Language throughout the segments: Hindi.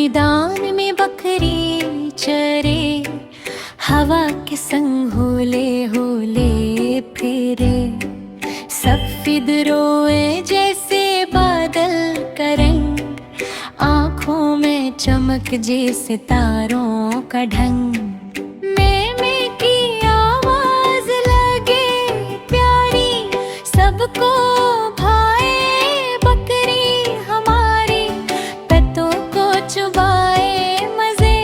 मैदान में बकरी चरे, हवा के संग होले होले फिरे। सफेद रोए जैसे बादल का रंग, आँखों में चमक जैसे तारों का ढंग। मैं की आवाज लगे प्यारी, सबको भाए बकरी हमारी। पत्तों को चुबाए मजे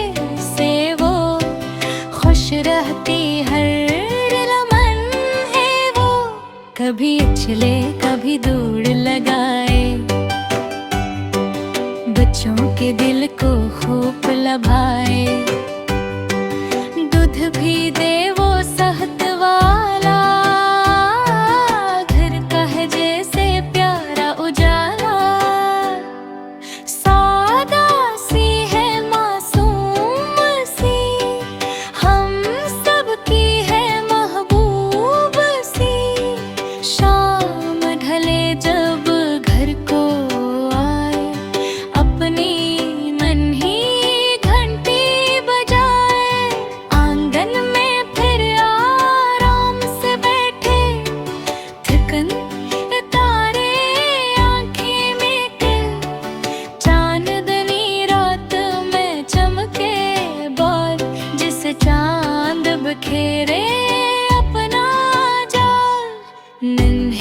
से वो, खुश रहती हर लम्हा है वो। कभी उछले कभी दौड़ लगाए, बच्चों के दिल को खूब लभाए। दूध भी दे वो शहद वाला, घर का है जैसे प्यारा उजाला। सादा सी है मासूम सी, हम सब की है महबूब सी। शाम ढले जब घर को आए, अपनी मन ही घंटी बजाए। आंगन में फिर आराम से बैठे, थकन तारे आंखें में कर। चांदनी रात में चमके बाल, जिसे चांद बखेरे अपना जाल। नन्हे